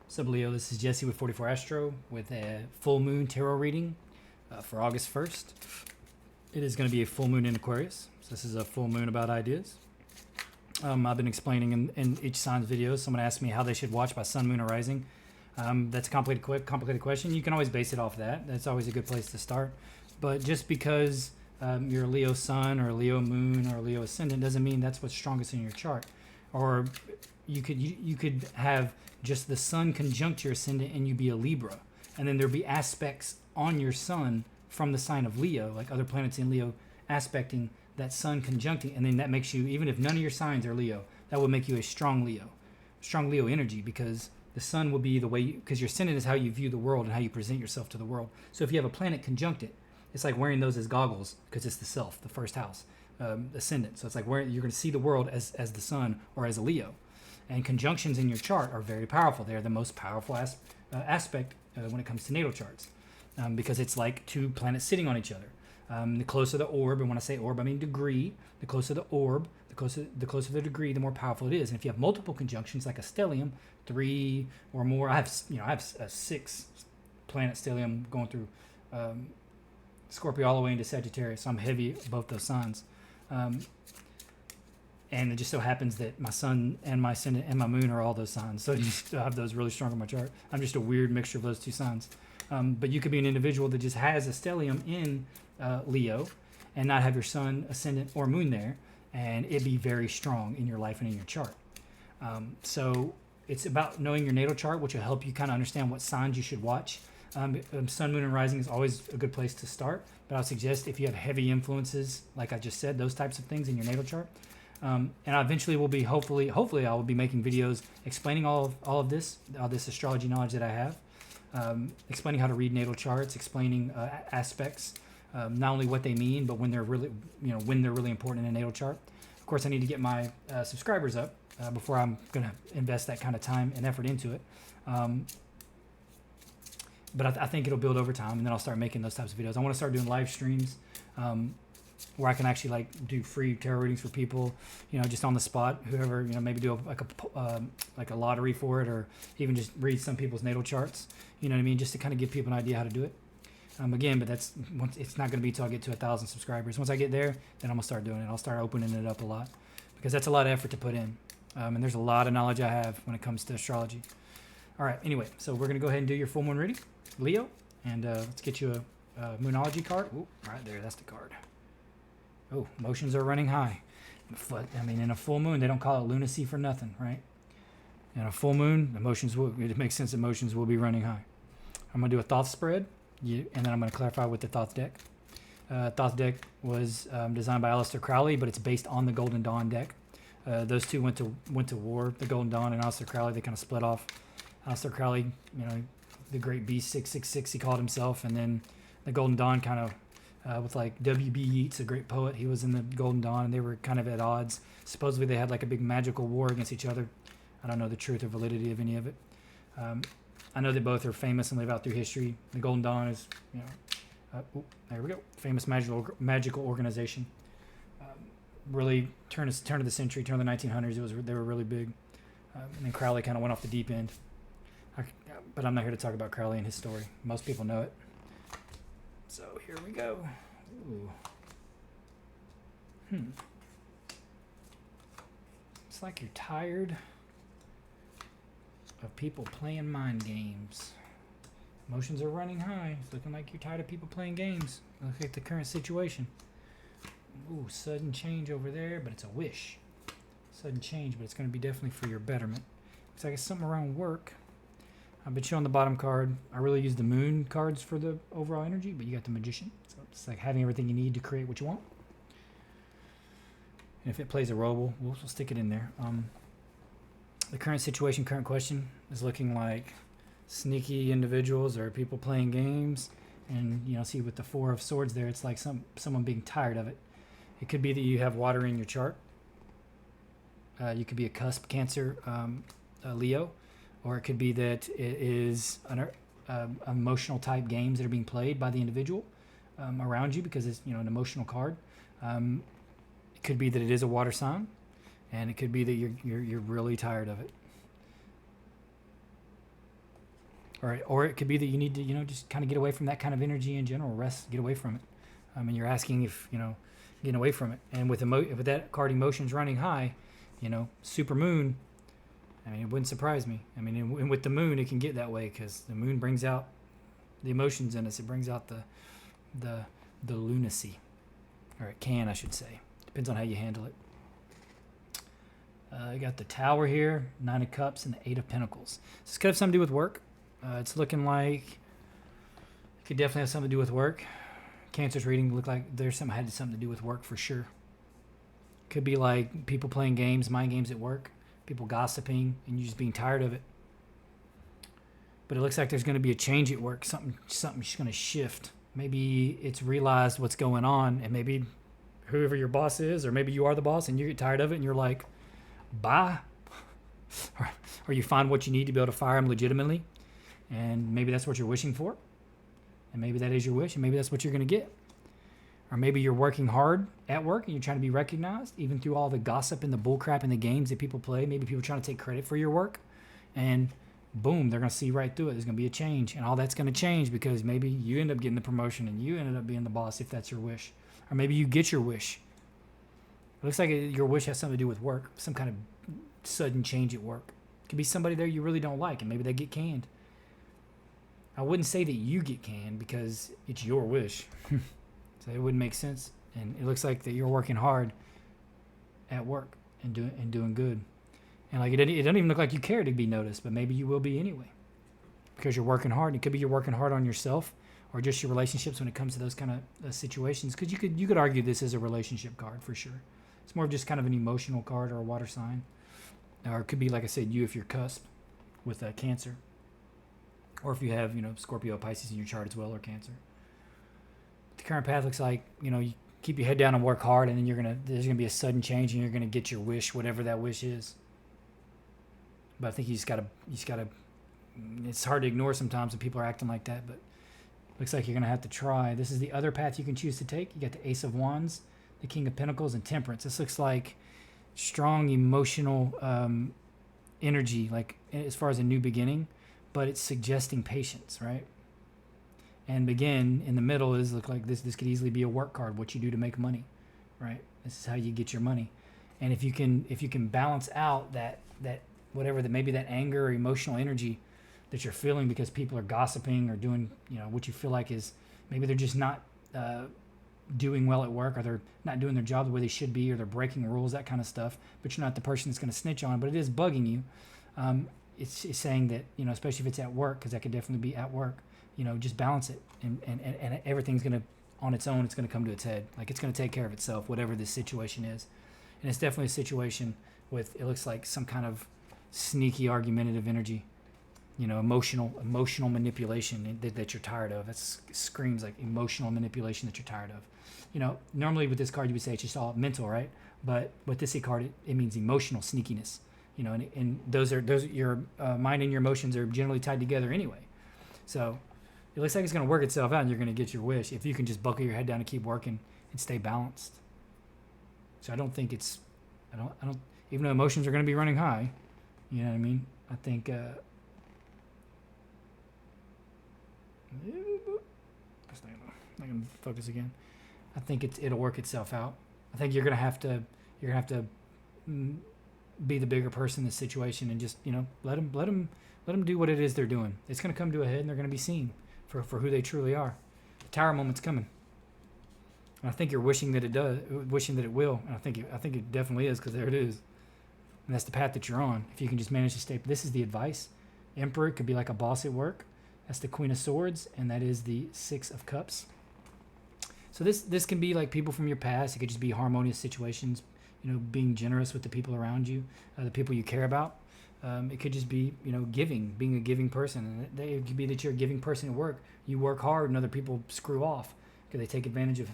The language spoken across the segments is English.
What's up, Leo? This is Jesse with 44 Astro with a full moon tarot reading for August 1st. It is going to be a full moon in Aquarius. So this is a full moon about ideas. I've been explaining in each sign's videos. Someone asked me how they should watch by sun, moon, or rising. That's a complicated question. You can always base it off that. That's always a good place to start. But just because you're a Leo sun or a Leo moon or a Leo ascendant doesn't mean that's what's strongest in your chart. Or you could have just the sun conjunct your ascendant and you be a Libra, and then there'd be aspects on your sun from the sign of Leo, like other planets in Leo aspecting that sun conjuncting, and then that makes you, even if none of your signs are Leo, that would make you a strong Leo energy, because the sun will be the way, because your ascendant is how you view the world and how you present yourself to the world. So if you have a planet conjunct it, it's like wearing those as goggles, because it's the self, the first house, ascendant. So it's like where you're going to see the world as the sun or as a Leo. And conjunctions in your chart are very powerful. They're the most powerful aspect when it comes to natal charts, because it's like two planets sitting on each other. The closer the orb, and when I say orb, I mean degree. The closer the orb, the closer the degree, the more powerful it is. And if you have multiple conjunctions, like a stellium, 3 or more, I have a 6 planet stellium going through Scorpio all the way into Sagittarius. So I'm heavy both those signs. And it just so happens that my sun and my ascendant and my moon are all those signs. So I just have those really strong in my chart. I'm just a weird mixture of those two signs. But you could be an individual that just has a stellium in Leo and not have your sun, ascendant, or moon there, and it be very strong in your life and in your chart. So it's about knowing your natal chart, which will help you kind of understand what signs you should watch. Sun, moon, and rising is always a good place to start. But I would suggest if you have heavy influences, like I just said, those types of things in your natal chart. And I eventually will be, hopefully I will be making videos explaining all of this astrology knowledge that I have, explaining how to read natal charts, explaining aspects, not only what they mean, but when they're really important in a natal chart. Of course, I need to get my subscribers up before I'm going to invest that kind of time and effort into it. But I think it'll build over time, and then I'll start making those types of videos. I want to start doing live streams where I can actually like do free tarot readings for people, just on the spot. Whoever, maybe do like a lottery for it, or even just read some people's natal charts. You know what I mean? Just to kind of give people an idea how to do it. Again, but it's not going to be till I get to 1,000 subscribers. Once I get there, then I'm gonna start doing it. I'll start opening it up a lot, because that's a lot of effort to put in, and there's a lot of knowledge I have when it comes to astrology. All right. Anyway, so we're gonna go ahead and do your full moon reading, Leo, and let's get you a moonology card. Ooh, right there, that's the card. Oh, emotions are running high. In a full moon, they don't call it lunacy for nothing, right? In a full moon, it makes sense emotions will be running high. I'm going to do a thought spread, and then I'm going to clarify with the thoughts deck. Thoughts deck was designed by Aleister Crowley, but it's based on the Golden Dawn deck. Those two went to war. The Golden Dawn and Aleister Crowley, they kind of split off. Aleister Crowley, the great beast 666, he called himself, and then the Golden Dawn kind of, with like W.B. Yeats, a great poet, he was in the Golden Dawn, and they were kind of at odds. Supposedly they had like a big magical war against each other. I don't know the truth or validity of any of it. I know they both are famous and live out through history. The Golden Dawn is, there we go, famous magical organization. Really turn of the century, turn of the 1900s. They were really big. And then Crowley kind of went off the deep end. But I'm not here to talk about Crowley and his story. Most people know it. So here we go. Ooh. It's like you're tired of people playing mind games. Emotions are running high. It's looking like you're tired of people playing games. Look at the current situation. Ooh, sudden change over there, but it's a wish. Sudden change, but it's going to be definitely for your betterment. Looks like it's something around work. I've been showing the bottom card. I really use the moon cards for the overall energy, but you got the magician. So it's like having everything you need to create what you want. And if it plays a role, we'll stick it in there. The current situation, current question is looking like sneaky individuals or people playing games. And, see with the 4 of Swords there, it's like someone being tired of it. It could be that you have water in your chart. You could be a cusp Cancer, Leo. Or it could be that it is emotional type games that are being played by the individual around you, because it's an emotional card. It could be that it is a water sign, and it could be that you're really tired of it. Or it could be that you need to, just kind of get away from that kind of energy in general. Rest, get away from it. And you're asking if, getting away from it. And with that card emotions running high, super moon, I mean, it wouldn't surprise me. I mean, and with the moon, it can get that way because the moon brings out the emotions in us. It brings out the lunacy, or it can, I should say. Depends on how you handle it. You got the Tower here, 9 of Cups, and the 8 of Pentacles. This could have something to do with work. It's looking like it could definitely have something to do with work. Cancer's reading looked like there's something to do with work for sure. Could be like people playing games, mind games at work, people gossiping, and you just being tired of it. But it looks like there's going to be a change at work. Something's going to shift. Maybe it's realized what's going on, and maybe whoever your boss is, or maybe you are the boss and you get tired of it and you're like, bye. Or you find what you need to be able to fire him legitimately. And maybe that's what you're wishing for. And maybe that is your wish, and maybe that's what you're going to get. Or maybe you're working hard at work and you're trying to be recognized, even through all the gossip and the bullcrap and the games that people play. Maybe people are trying to take credit for your work. And boom, they're going to see right through it. There's going to be a change. And all that's going to change because maybe you end up getting the promotion and you ended up being the boss if that's your wish. Or maybe you get your wish. It looks like your wish has something to do with work, some kind of sudden change at work. It could be somebody there you really don't like, and maybe they get canned. I wouldn't say that you get canned because it's your wish. So it wouldn't make sense. And it looks like that you're working hard at work and doing good. And like it doesn't even look like you care to be noticed, but maybe you will be anyway because you're working hard. It could be you're working hard on yourself or just your relationships when it comes to those kind of situations. Because you could argue this is a relationship card for sure. It's more of just kind of an emotional card or a water sign. Or it could be, like I said, you if you're cusp with Cancer. Or if you have, Scorpio, Pisces in your chart as well, or Cancer. The current path looks like, you keep your head down and work hard, and then there's gonna be a sudden change, and you're gonna get your wish, whatever that wish is. But I think you just gotta. It's hard to ignore sometimes when people are acting like that, but looks like you're gonna have to try. This is the other path you can choose to take. You got the Ace of Wands, the King of Pentacles, and Temperance. This looks like strong emotional energy, like as far as a new beginning, but it's suggesting patience, right? And again, in the middle look like this could easily be a work card, what you do to make money, right? This is how you get your money. And if you can balance out that whatever that maybe that anger or emotional energy that you're feeling because people are gossiping or doing, what you feel like is maybe they're just not doing well at work, or they're not doing their job the way they should be, or they're breaking rules, that kind of stuff, but you're not the person that's going to snitch on it, but it is bugging you. It's saying that, especially if it's at work, because that could definitely be at work, just balance it, and everything's going to, on its own, it's going to come to its head. Like, it's going to take care of itself, whatever this situation is. And it's definitely a situation with, it looks like some kind of sneaky argumentative energy, emotional manipulation that you're tired of. It screams like emotional manipulation that you're tired of. Normally with this card, you would say it's just all mental, right? But with this card, it means emotional sneakiness. And those your mind and your emotions are generally tied together anyway. So it looks like it's going to work itself out, and you're going to get your wish if you can just buckle your head down and keep working and stay balanced. So I don't think I don't even though emotions are going to be running high, you know what I mean? I think not going to focus again. I think it'll work itself out. I think you're going to have to be the bigger person in this situation and just, let them do what it is they're doing. It's going to come to a head, and they're going to be seen for who they truly are. The Tower moment's coming. And I think you're wishing that it does, wishing that it will. And I think it definitely is, because there it is. And that's the path that you're on. If you can just manage to stay. This is the advice. Emperor could be like a boss at work. That's the Queen of Swords, and that is the Six of Cups. So this can be like people from your past. It could just be harmonious situations, being generous with the people around you, the people you care about. It could just be, giving, being a giving person. And it could be that you're a giving person at work. You work hard and other people screw off because they take advantage of,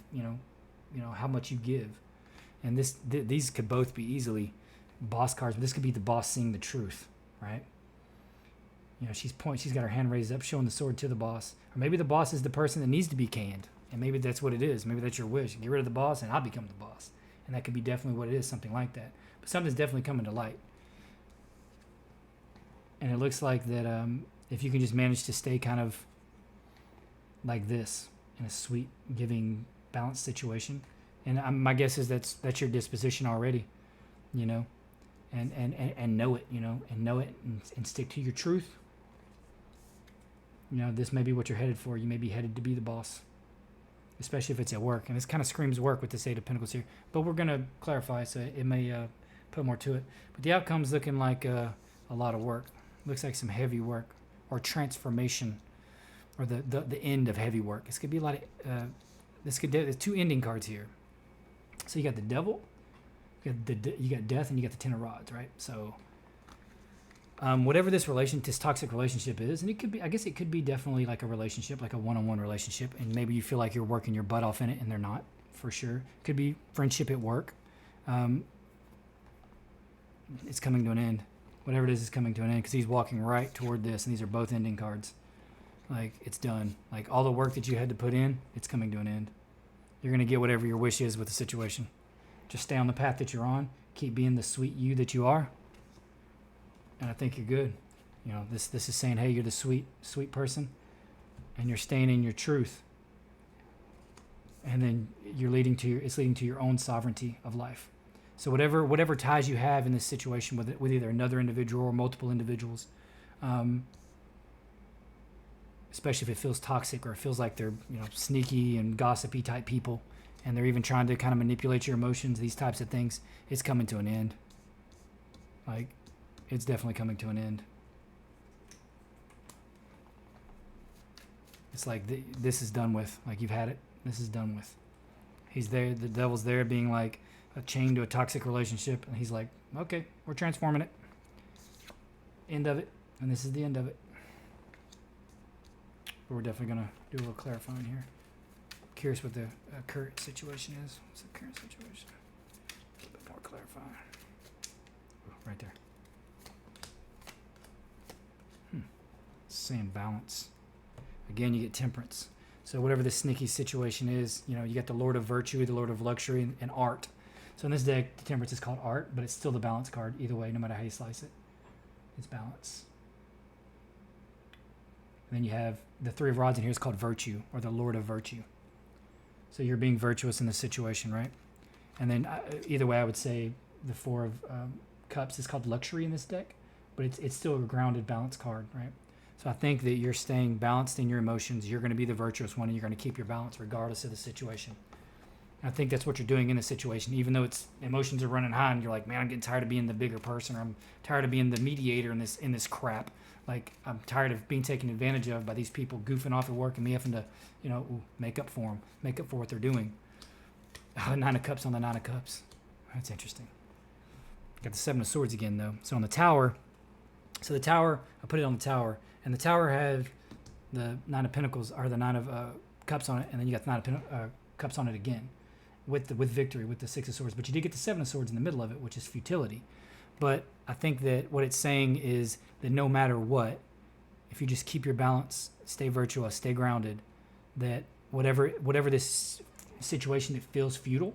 how much you give. And these could both be easily boss cards, but this could be the boss seeing the truth, right? She's got her hand raised up, showing the sword to the boss. Or maybe the boss is the person that needs to be canned. And maybe that's what it is. Maybe that's your wish. Get rid of the boss and I'll become the boss. And that could be definitely what it is, something like that. But something's definitely coming to light. And it looks like that if you can just manage to stay kind of like this in a sweet, giving, balanced situation, and my guess is that's your disposition already, you know, and know it, you know, and know it, and stick to your truth. You know, this may be what you're headed for. You may be headed to be the boss, especially if it's at work. And this kind of screams work with this Eight of Pentacles here. But we're going to clarify, so it may put more to it. But the outcome's looking like a lot of work. Looks like some heavy work or transformation, or the end of heavy work. This could be a lot of, there's two ending cards here. So you got the Devil, you got Death, and you got the Ten of Rods, right? So whatever this toxic relationship is, and it could be, I guess it could be definitely like a relationship, like a one-on-one relationship, and maybe you feel like you're working your butt off in it, and they're not, for sure. Could be friendship at work. It's coming to an end. Whatever it is coming to an end, because he's walking right toward this, and these are both ending cards. Like, it's done. Like, all the work that you had to put in, it's coming to an end. You're going to get whatever your wish is with the situation. Just stay on the path that you're on. Keep being the sweet you that you are. And I think you're good. You know, this is saying, hey, you're the sweet person, and you're staying in your truth. And then it's leading to your own sovereignty of life. So whatever ties you have in this situation with either another individual or multiple individuals, especially if it feels toxic or it feels like they're, you know, sneaky and gossipy type people, and they're even trying to kind of manipulate your emotions, these types of things, it's coming to an end. Like, it's definitely coming to an end. It's like this is done with. Like, you've had it. This is done with. He's there. The Devil's there being like a chain to a toxic relationship. And he's like, okay, we're transforming it. End of it. And this is the end of it. But we're definitely going to do a little clarifying here. Curious what the current situation is. What's the current situation? A little bit more clarifying. Ooh, right there. Saying balance. Again, you get Temperance. So whatever this sneaky situation is, you know, you got the Lord of Virtue, the Lord of Luxury, and Art. So in this deck, the Temperance is called Art, but it's still the Balance card. Either way, no matter how you slice it, it's balance. And then you have the Three of Rods in here is called Virtue, or the Lord of Virtue. So you're being virtuous in this situation, right? And then either way, I would say the Four of Cups is called Luxury in this deck, but it's still a grounded balance card, right? So I think that you're staying balanced in your emotions. You're going to be the virtuous one, and you're going to keep your balance regardless of the situation. And I think that's what you're doing in this situation, even though it's emotions are running high, and you're like, man, I'm getting tired of being the bigger person, or I'm tired of being the mediator in this crap. Like, I'm tired of being taken advantage of by these people goofing off at work and me having to, you know, make up for them, make up for what they're doing. Nine of Cups on the Nine of Cups. That's interesting. Got the Seven of Swords again, though. So on the Tower, I put it on the Tower, and the Tower had the Nine of Pentacles, or the Nine of Cups on it, and then you got the Nine of Cups on it again with Victory, with the Six of Swords. But you did get the Seven of Swords in the middle of it, which is futility. But I think that what it's saying is that no matter what, if you just keep your balance, stay virtuous, stay grounded, that whatever this situation that feels futile,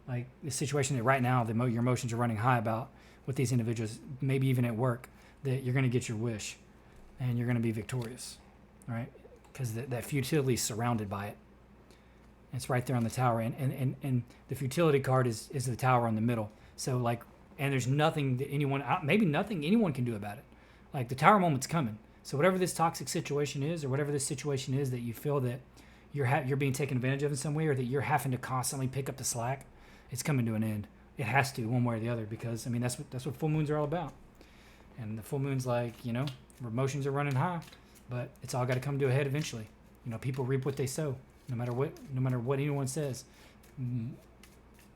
like the situation that right now your emotions are running high about with these individuals, maybe even at work, that you're going to get your wish and you're going to be victorious, right? Because that futility is surrounded by it. It's right there on the Tower, and the futility card is the Tower in the middle. So like, and there's nothing that anyone can do about it. Like, the Tower moment's coming. So whatever this toxic situation is, or whatever this situation is that you feel that you're being taken advantage of in some way, or that you're having to constantly pick up the slack, it's coming to an end. It has to, one way or the other, because I mean that's what full moons are all about. And the full moon's like, you know, emotions are running high, but it's all got to come to a head eventually. You know, people reap what they sow. No matter what anyone says,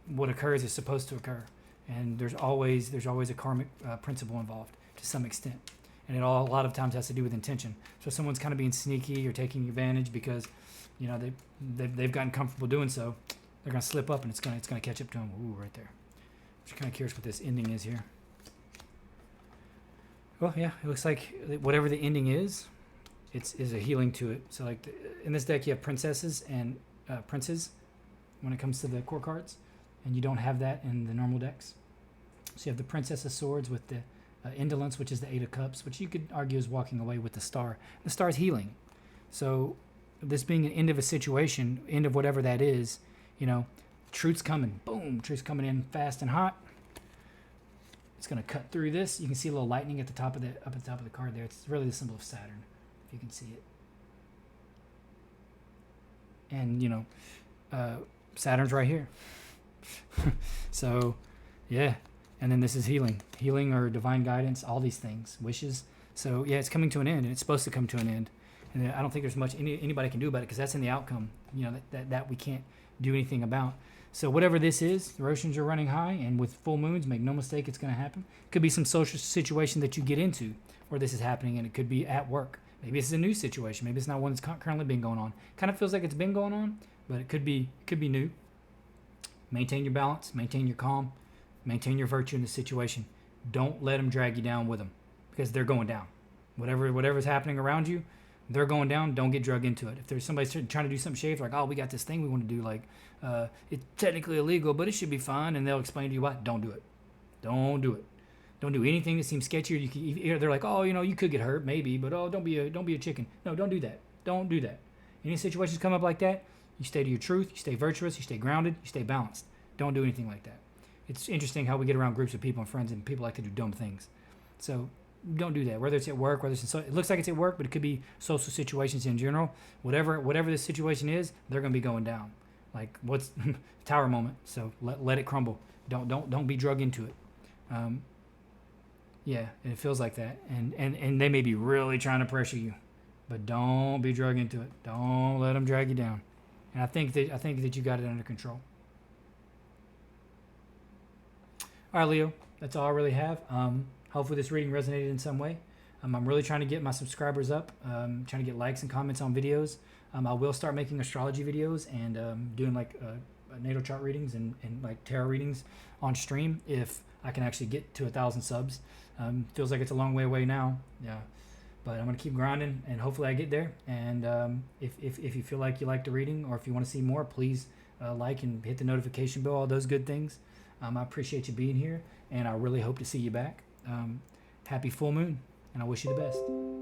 what occurs is supposed to occur. And there's always a karmic principle involved to some extent, and a lot of times has to do with intention. So if someone's kind of being sneaky or taking advantage because, you know, they've gotten comfortable doing so, they're gonna slip up, and it's gonna catch up to them. Ooh, right there. I'm kind of curious what this ending is here. Well, yeah, it looks like whatever the ending is a healing to it. So like in this deck, you have princesses and princes when it comes to the core cards. And you don't have that in the normal decks. So you have the Princess of Swords with the indolence, which is the Eight of Cups, which you could argue is walking away with the Star. The Star is healing. So this being an end of a situation, end of whatever that is, you know, truth's coming. Boom, truth's coming in fast and hot. It's going to cut through this. You can see a little lightning at the top of the card there. It's really the symbol of Saturn, if you can see it. And you know, Saturn's right here. So, yeah. And then this is healing or divine guidance, all these things, wishes. So yeah, it's coming to an end, and it's supposed to come to an end. And I don't think there's much anybody can do about it, because that's in the outcome. You know, that we can't do anything about. So whatever this is, the Roshans are running high, and with full moons, make no mistake, it's going to happen. Could be some social situation that you get into where this is happening, and it could be at work. Maybe it's a new situation. Maybe it's not one that's currently been going on. Kind of feels like it's been going on, but it could be new. Maintain your balance, maintain your calm, maintain your virtue in the situation. Don't let them drag you down with them, because they're going down. Whatever's happening around you, they're going down. Don't get dragged into it. If there's somebody trying to do something shady, like, oh, we got this thing we want to do, like, it's technically illegal, but it should be fine, and they'll explain to you why. Don't do it. Don't do it. Don't do anything that seems sketchy. They're like, oh, you know, you could get hurt, maybe, but oh, don't be a chicken. No, don't do that. Don't do that. Any situations come up like that, you stay to your truth. You stay virtuous. You stay grounded. You stay balanced. Don't do anything like that. It's interesting how we get around groups of people and friends, and people like to do dumb things. So don't do that. Whether it's at work, whether it's it looks like it's at work, but it could be social situations in general. Whatever the situation is, they're going to be going down. Like, what's tower moment? So let it crumble. Don't be drug into it. Yeah, and it feels like that. And they may be really trying to pressure you, but don't be drug into it. Don't let them drag you down. And I think that you got it under control. All right, Leo, that's all I really have. Hopefully this reading resonated in some way. I'm really trying to get my subscribers up, trying to get likes and comments on videos. I will start making astrology videos and doing like natal chart readings and like tarot readings on stream if I can actually get to 1,000 subs. Feels like it's a long way away now. Yeah, but I'm going to keep grinding, and hopefully I get there. And if you feel like you like the reading, or if you want to see more, please like and hit the notification bell, all those good things. I appreciate you being here, and I really hope to see you back. Happy full moon, and I wish you the best.